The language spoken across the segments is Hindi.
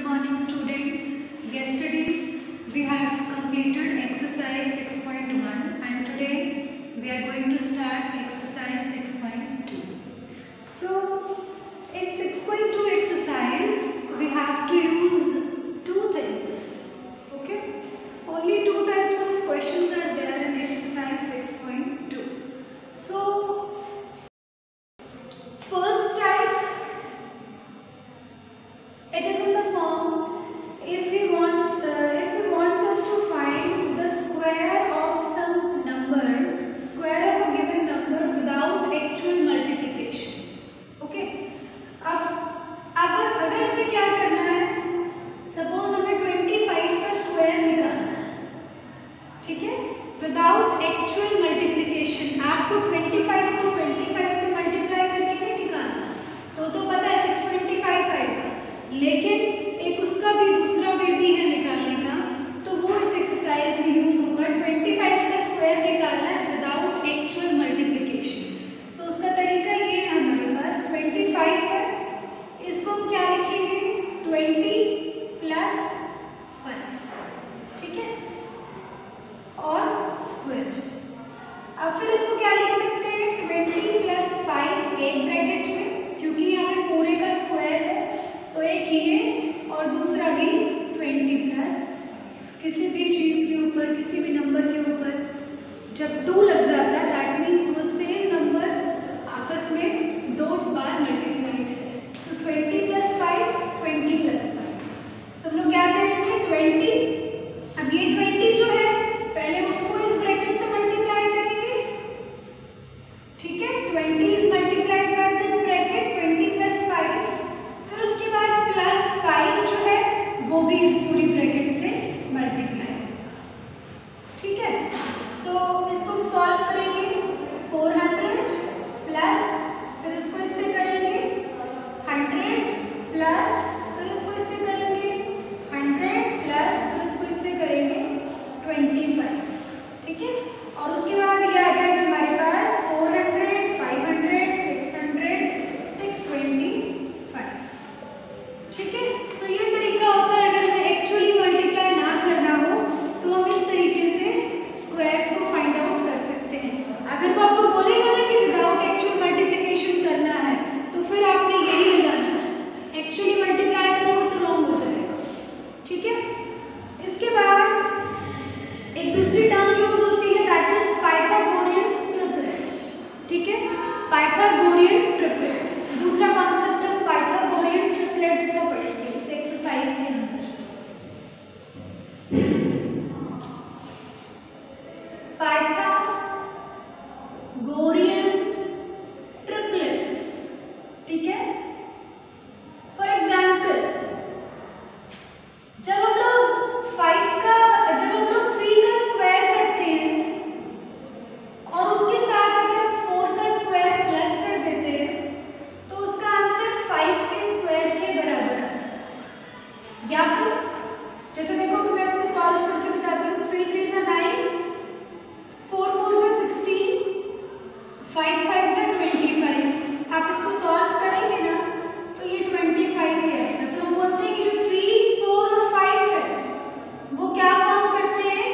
Good morning students. Yesterday we have completed exercise 6.1 and today we are going to start exercise 6.2. So in 6.2 exercise we have to use two things. Okay? Only two types of questions are there in exercise 6.2. So first type, it is in the form if he wants us to find the square of some number, square of a given number without actual multiplication. Okay? अब अगर हमें क्या करना है, सपोज हमें 25 का स्क्वायर निकालना है, ठीक है, विदाउट एक्चुअल मल्टीप्लिकेशन. आपको 25 को 25 से मल्टीप्लाई करके नहीं निकालना, तो पता है 625 आएगा, लेकिन एक उसका भी दूसरा वे भी है निकालने का, तो वो इस एक्सरसाइज में यूज होगा. 25 का स्क्वायर निकालना है विदाउट एक्चुअल मल्टीप्लिकेशन. सो उसका तरीका ये है, हमारे पास 25 है, इसको हम क्या लिखेंगे, 20 प्लस 5, ठीक है, और स्क्वायर. अब फिर इसको क्या लिख सकते हैं, 20 प्लस 5 एक ब्रैकेट में, क्योंकि यहाँ पे पूरे का स्क्वायर है तो एक ये और दूसरा भी 20 प्लस 5. किसी भी चीज़ के ऊपर, किसी भी नंबर के ऊपर जब 2 लग जाता है, दैट मीन्स वो सेम नंबर आपस में 2 बार मल्टीप्लाइड है. तो 20 प्लस 5, 20 प्लस 5. सब लोग क्या करेंगे, 20. अब ये 20 जो है पहले उसको इस ब्रैकेट से मल्टीप्लाई करेंगे, ठीक है, 20 is multiplied by this bracket 20 plus 5. फिर उसके बाद प्लस 5 जो है वो भी इस पूरी ब्रैकेट से मल्टीप्लाई, ठीक है. सो इसको सॉल्व करेंगे, 400 प्लस, फिर इसको इससे करेंगे 100 प्लस, फिर इसको इससे करेंगे 100 प्लस, फिर इसको इससे करेंगे 25, ठीक है. और उसके बाद ये आ जाएगा हमारे पास 400, 500, 600, 625, ठीक है. सो ये तरीका होता है, अगर हमें एक्चुअली मल्टीप्लाई ना करना हो तो हम इस तरीके से स्क्वायर्स को फाइंड आउट कर सकते हैं. अगर वो आपको बोलेगा ना कि विदाउट एक्चुअल मल्टीप्लिकेशन करना है, तो फिर आपने यही लगाना है, एक्चुअली मल्टीप्लाई करोगे तो रॉन्ग हो जाएगा, ठीक है. इसके बाद एक दूसरी टर्म यूज होती है, दैट इज पाइथागोरियन ट्रिपलेट्स, ठीक है, पाइथागोरियन ट्रिपलेट्स. दूसरा कॉन्सेप्ट हम पाइथागोरियन ट्रिपलेट्स का पढ़ेंगे इस एक्सरसाइज के अंदर. पाइथागोरियन ट्रिपलेट्स, ठीक है. फॉर एग्जाम्पल, जब हम लोग 3 का स्क्वायर करते हैं और उसके साथ अगर 4 का स्क्वायर प्लस कर देते हैं, तो उसका आंसर 5 के स्क्वायर के बराबर आता है. या फिर जैसे देखो कि मैं इसको सॉल्व करके बताती हूँ, 3 3 जा 9, 4 4 जा 16, 5 5 जा 25. आप इसको सॉल्व करेंगे ना तो ये 25 ही आएगा. तो हम बोलते हैं कि जो 3, 4 और 5 है वो क्या फॉर्म करते हैं,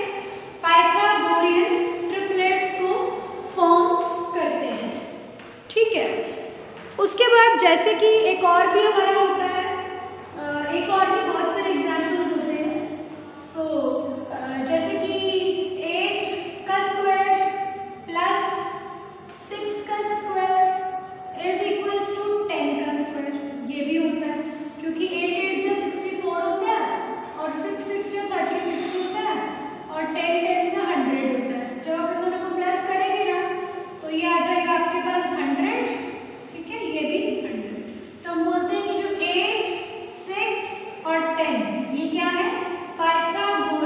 पाइथागोरियन ट्रिपलेट्स को फॉर्म करते हैं, ठीक है. उसके बाद जैसे कि एक और भी हमारा होता है, एक और भी बहुत सारे एग्जाम्पल्स होते हैं. सो जैसे कि 8 का स्क्वायर प्लस 6 का स्क्वायर इज इक्वल्स टू 10 का स्क्वायर. ये भी होता है, क्योंकि 8 8 से 64 होता है, और 6 6 से 36 होता है, और 10 10 से 100 होता है. जब आप इन दोनों को प्लस करेंगे ना तो ये आ जाएगा आपके पास 100, ठीक है, ये भी 100. तो हम बोलते हैं कि जो 8, 6 और 10 ये क्या है, पाइथागोरियन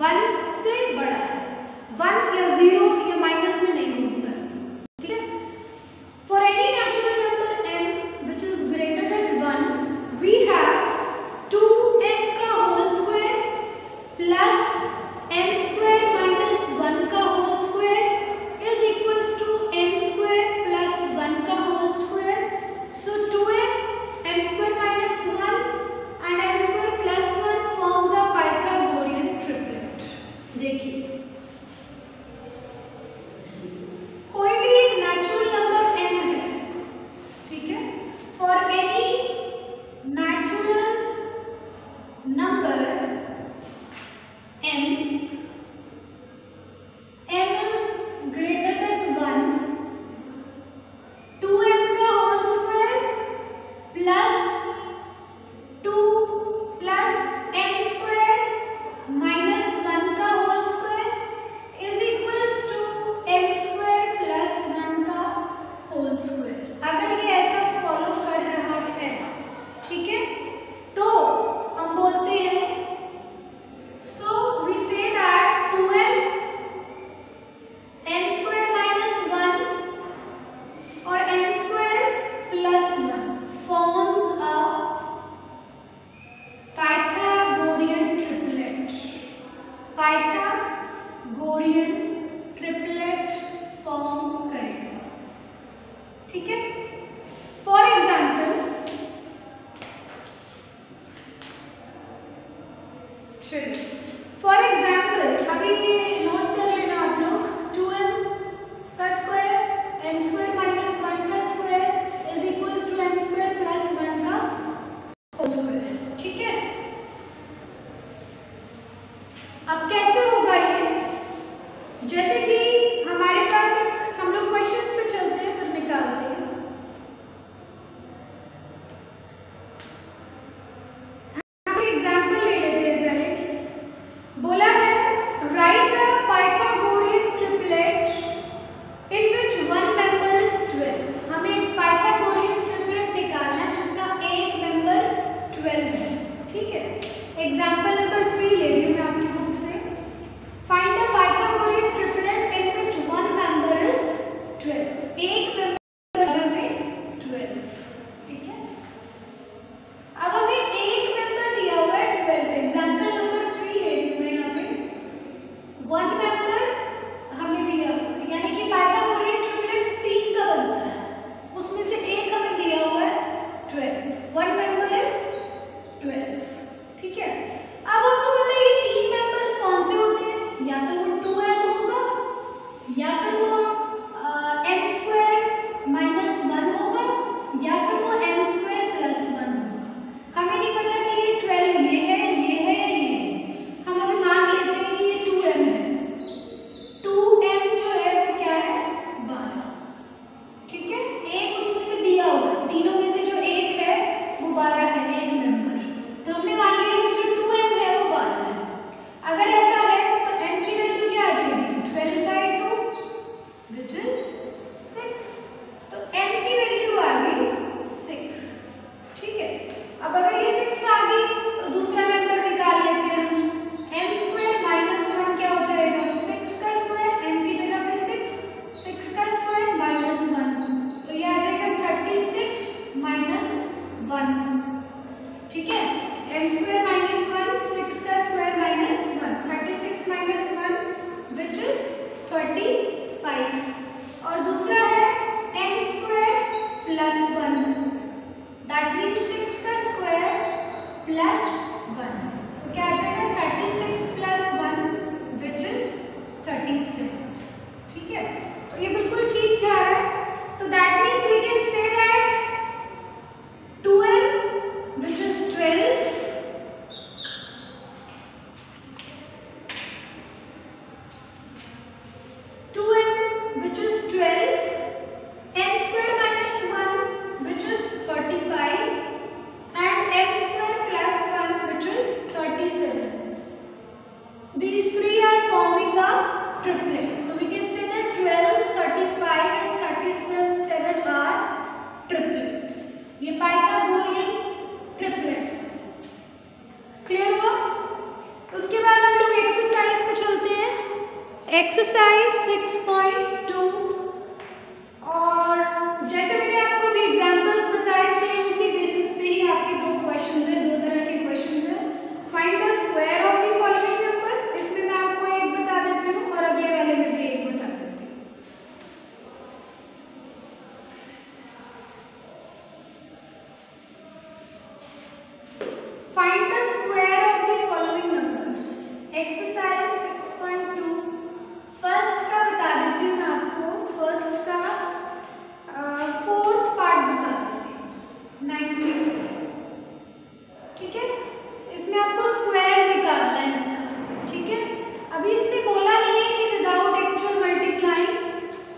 1 से बड़ा है, 1 या 0 या माइनस में नहीं होगी वैल्यू, ठीक है। For any natural number m which is greater than 1 we have 2m का whole square plus m square minus 1 का whole square is equals to m square plus 1 का whole square. So 2m m square minus 1 and m square plus 1 forms a Pythagorean triplet। देखिए कोई भी एक नेचुरल नंबर m है, ठीक है। For any natural number m is greater than 1, 2m का whole square plus 2 plus m square minus 1 का whole square is equals to m square plus 1 का होल स्क्वायर। अगर ये ऐसा फॉलो कर रहा है, ठीक है, तो हम बोलते हैं so we say that 2m m square minus 1 और m square plus 1 forms a Pythagorean triplet। Pythagorean triplet form करेगा, ठीक है। फॉर एग्जाम्पल चलिए फॉर एग्जाम्पल अभी नोट कर लेना आप लोग, 2m का स्क्वायर m स्क्वायर माइनस 1 का square is equals to m square plus 1 का होल स्क्वायर, ठीक है। अब कैसे होगा ये, जैसे कि हमारे पास एक हम लोग क्वेश्चंस पे चलते हैं फिर निकालते हैं। हम एग्जांपल ले लेते हैं पहले। बोला है right a Pythagorean triplet in which one member is 12। हमें एक पाइथागोरियन ट्रिपलेट निकालना है जिसका एक मेंबर 12 है, ठीक है। एग्जांपल नंबर 3 ले रही हूँ मैं आपकी बुक से। Find a Pythagorean triplet in which one member is 12। एक मेंबर में 12, ठीक है। अब हमें एक मेंबर दिया हुआ है 12। एग्जांपल नंबर 3 ले रही हूँ मैं यहाँ पे। वन मेंबर हमें दिया, यानी कि पाइथागोरियन ट्रिपलेट्स 3 का बनता है, उसमें से एक हमें दिया हुआ है 12। वन मेंबर इज 12, ठीक है। अब आपको पता है ये 3 मेंबर्स कौन से होते हैं, या तो वो 2m होगा या फिर वो m स्क्वायर माइनस 1 होगा या फिर वो m स्क्वायर प्लस 1 होगा। हमें नहीं पता कि ये 12 ये है या ये है। हम अभी मान लेते हैं कि ये 2m है। 2m जो है वो क्या है 12, ठीक है। एक उसमें से दिया होगा, तीनों में से जो एक है वो 12 है, एक मेंबर। तो हमने मान लिया कि जो 2m है वो 12 है। अगर ऐसा है तो m की वैल्यू क्या आ जाएगी 12/2 विच इज 6। तो m की वैल्यू आ गई 6, ठीक है। अब अगर ये 6 आ गई तो दूसरा मेंबर निकाल लेते हैं हम। m स्क्वायर माइनस 1 क्या हो जाएगा 6 का स्क्वायर, m की जगह पे 6 का स्क्वायर माइनस 1, तो ये आ जाएगा 36 माइनस 1, ठीक है। m स्क्वायर माइनस 1 6 का square minus 1, 36 minus 1 which is 35। और दूसरा है m square plus 1, that means 6 का स्क्वायर प्लस 1, तो क्या आ जाएगा 36 प्लस 1 विच इज 37, ठीक है। तो ये बिल्कुल ठीक जा रहा है। So that means we can say that 2m which is 12 2m which is 12, m square minus 1 which is 35 and m square plus 1 which is 37. These three are forming a triplet. So we can say that 12, 35 and 37 are triplets. ये पाइथागोरियन ट्रिपलेट्स। क्लियर हुआ? उसके बाद हम लोग एक्सरसाइज एक्सरसाइज 6.2। और जैसे मैंने आपको भी एग्जांपल्स बताए, सेम उसी बेसिस पे ही आपके दो क्वेश्चंस हैं, दो तरह के क्वेश्चंस हैं। Find the square of the following numbers, इसमें मैं आपको एक बता देती हूँ और अगले वाले में भी एक बता देती हूँ। Find the square of the following numbers, exercise 6.2। First का बता देती हूँ मैं आपको, फर्स्ट का फोर्थ पार्ट बता देती हूँ, 92। ठीक है, इसमें आपको स्क्वायर निकालना है इसका। ठीक है, अभी इसमें बोला नहीं है कि विदाउट एक्चुअल मल्टीप्लाइंग,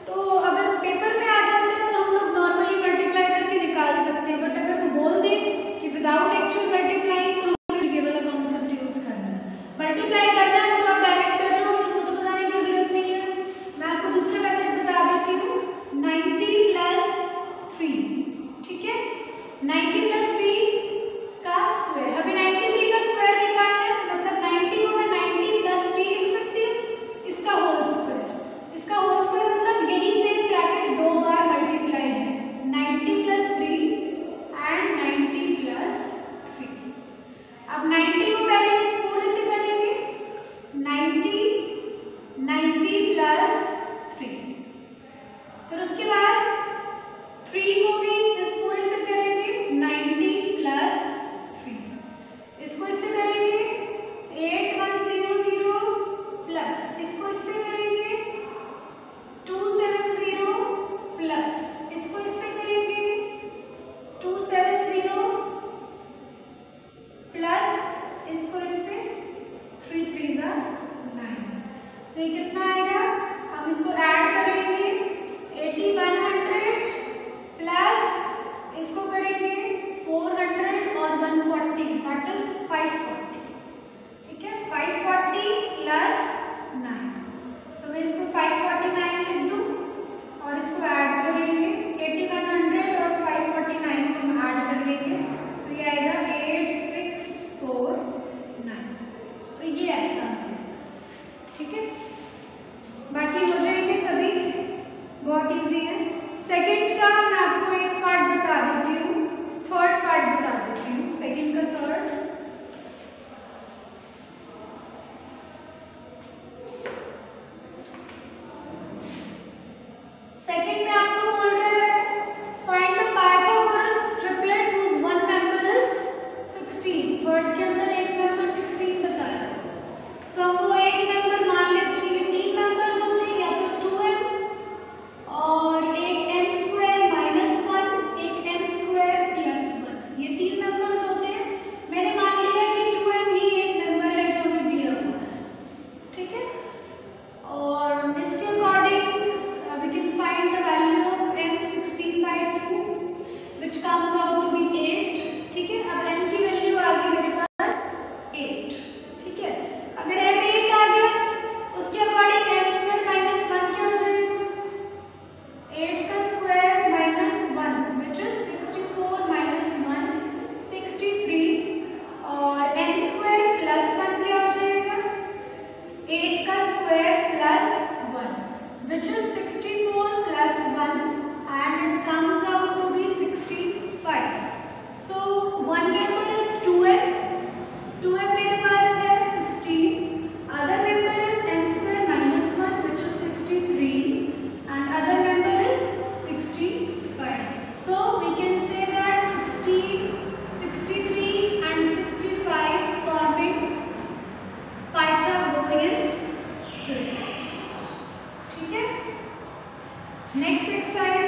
तो अगर पेपर में आ जाता है तो हम लोग नॉर्मली मल्टीप्लाई करके निकाल सकते हैं, बट अगर वो बोल दें कि विदाउट एक्चुअल मल्टीप्लाइंग तो हमें ये वाला कॉन्सेप्ट यूज करना है। मल्टीप्लाई करना है वो तो आप डायरेक्ट कर लोगे, उसको तो बताने की जरूरत नहीं है। मैं आपको दूसरे मेथड बता देती हूँ, 90 + 3। ठीक है, 90 + 3 का स्क्वायर। अभी 93 का स्क्वायर निकालना है, तो मतलब 90 को मैं 90 + 3 लिख सकती हूँ, इसका होल स्क्वायर। इसका होल स्क्वायर मतलब यही सेम ब्रैकेट दो बार मल्टीप्लाई है, 90 + 3 एंड 90 + 3। अब 90 को पहले इस पूरे से करेंगे, 90 + 3। फिर उसके बाद 3 को भी इस पूरे से करेंगे, 90 + 3। इसको इससे करेंगे 8100 प्लस, इसको इससे करेंगे 270 प्लस, इसको इससे करेंगे 270 प्लस, इसको इससे 3 3 9। सो ये कितना आएगा, हम इसको ऐड कर लेंगे, 8100 प्लस इसको करेंगे 400 और 140, दैट इज 540। ठीक है, 540 + 9। सो मैं इसको 549 लिख दूँ और इसको ऐड कर लेंगे, 8100 और 549 को हम ऐड कर लेंगे, तो ये आएगा 8649। तो ये आएगा हमारे पास। ठीक है, बाकी हो जाएंगे सभी, बहुत इजी है। सेकंड का मैं आपको एक पार्ट बता देती हूँ, थर्ड पार्ट बता देती हूँ, सेकंड का थर्ड। सेकंड में आपको बोल रहा है find the Pythagoras triplet whose one member is 16। Third के अंदर एक मेंबर 16 बताया, सो हम वो एक मेंबर मान लेते हैं। ये तीन मेंबर्स होते हैं, या तो 2m और एक m² - 1, एक m² + 1, ये तीन मेंबर्स होते हैं। मैंने मान लिया कि 2m ही एक मेंबर है जो हमें दिया हुआ है। ठीक है, और इसके according we can find the value of m 16/2 which comes out to be 8। ठीक है, अब m की वैल्यू आ गई मेरे पास 8। ठीक है, अगर m 8 आ गया, उसके अकॉर्डिंग m² - 1 क्या हो जाएगा, 8 का स्क्वायर - 1 which is 64 - 1 63, और m² + 1 क्या हो जाएगा, 8 का square + 1 which is 64 + 1 and it comes out to be 65। So one member is 2m, 2m मेरे पास है 16, other member is m² - 1 which is 63 and other member is 65। So we can say that 60, 63 and 65 forming Pythagorean triplets। ठीक है, नेक्स्ट एक्सरसाइज